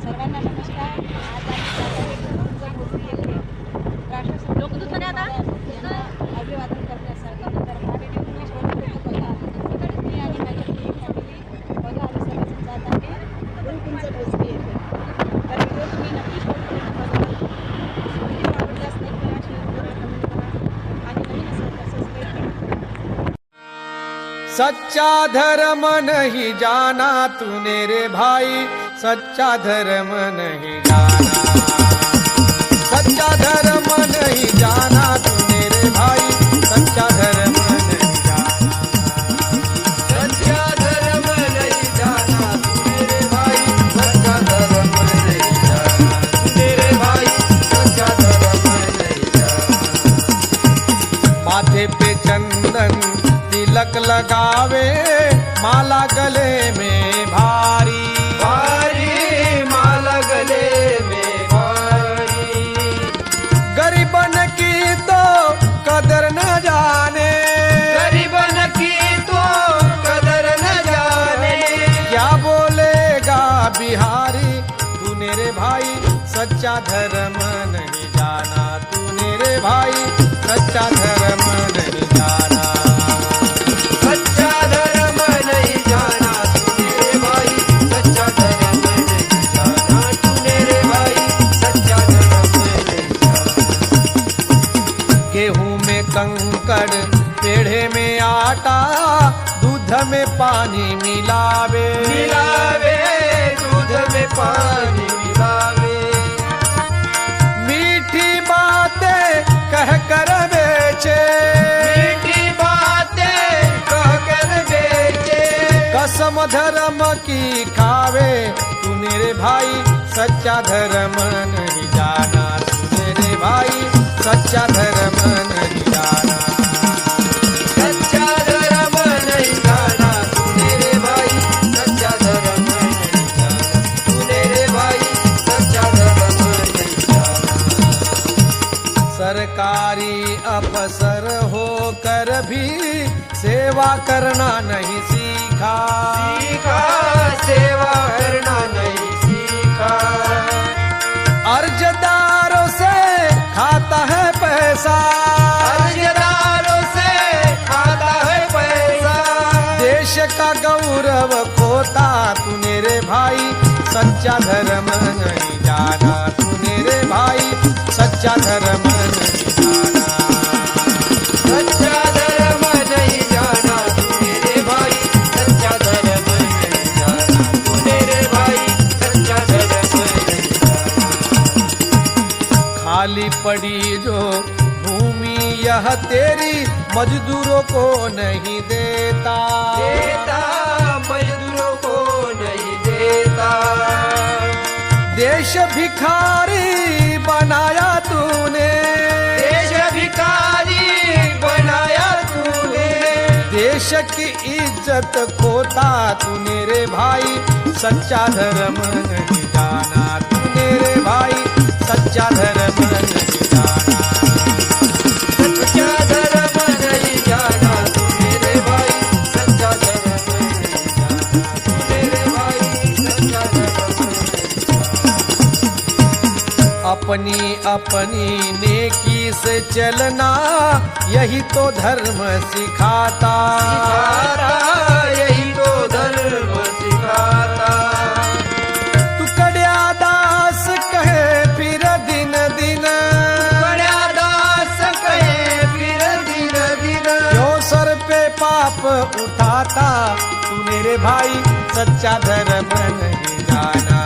सर्वांना नमस्कार. आज आम्ही अभिवादन करण्यासाठी तर माननीय उमेश वडवले बघा मी आणि माझी पूर्ण फॅमिली बघा आम्ही सर्वजण जात आहे गुरुकुंज भोसरी येथे. तर व्हिडिओ तुम्ही नक्की शेअर करा. आवडल्यास लाईक करा, शेअर करा, कमेंट करा आणि नवीन असेल तर सबस्क्राईब करा. सच्चा धर्म नहीं जाना तूने रे भाई, सच्चा धर्म नहीं जाना, सच्चा धर्म नहीं जाना तूने रे भाई, सच्चा धर्म नहीं जाना, सच्चा धर्म नहीं जाना तूने रे भाई, सच्चा धर्म नहीं जाना तूने रे भाई, सच्चा धर्म नहीं जाना. माथे पे चंदन तिलक लगावे, माला गले में भारी भारी, माला गले में भारी. गरीबन की तो कदर न जाने, गरीबन की तो कदर न जाने. क्या बोलेगा बिहारी तूने रे भाई, सच्चा धर्म नहीं जाना तूने रे भाई, सच्चा धर्म नहीं जाना. गेहूं में कंकड़, पेढ़े में आटा, दूध में पानी मिलावे मिलावे, दूध में पानी मिलावे. मीठी बातें कह कर बेचे, मीठी बातें कह कर बेचे. कसम धर्म की खावे तूने रे भाई, सच्चा धर्म नहीं जाना तूने रे भाई, सच्चा धर्म नहीं जाना, सच्चा धर्म नहीं जाना तूने रे भाई, सच्चा धर्म नहीं जाना तूने रे भाई, सच्चा धर्म नहीं जाना. सरकारी अफसर होकर भी सेवा करना नहीं सीखा, सीखा सेवा करना नहीं सीखा. अर्जदारों से खाता है पैसा, अर्जदारों से खाता है पैसा. देश का गौरव खोता तूने रे भाई, सच्चा धर्म नहीं जाना तूने रे भाई, सच्चा धर्म नहीं जाना, सच्चा धर्म नहीं जाना तूने रे भाई, सच्चा धर्म नहीं जाना तूने रे भाई, सच्चा धर्म नहीं जाना. खाली पड़ी जो भूमि यह तेरी, मजदूरों को नहीं देता देता, मजदूरों को नहीं देता. देश भिखारी बनाया तूने, देश भिखारी बनाया तूने. देश की इज्जत खोता तूने रे भाई, सच्चा धर्म नहीं जाना तूने रे भाई, सच्चा धर्म नहीं जाना, सच्चा धर्म नहीं जाना तूने रे भाई, सच्चा धर्म नहीं जाना तूने रे भाई, सच्चा धर्म नहीं जाना. अपनी अपनी नेकी से चलना, यही तो धर्म सिखाता, यही तो धर्म सिखाता. टुकड़िया दास कहे फिर दिन दिन, टुकड़िया दास कहे फिर दिन दिन. क्यों सर पे पाप उठाता तूने रे भाई, सच्चा धर्म नहीं जाना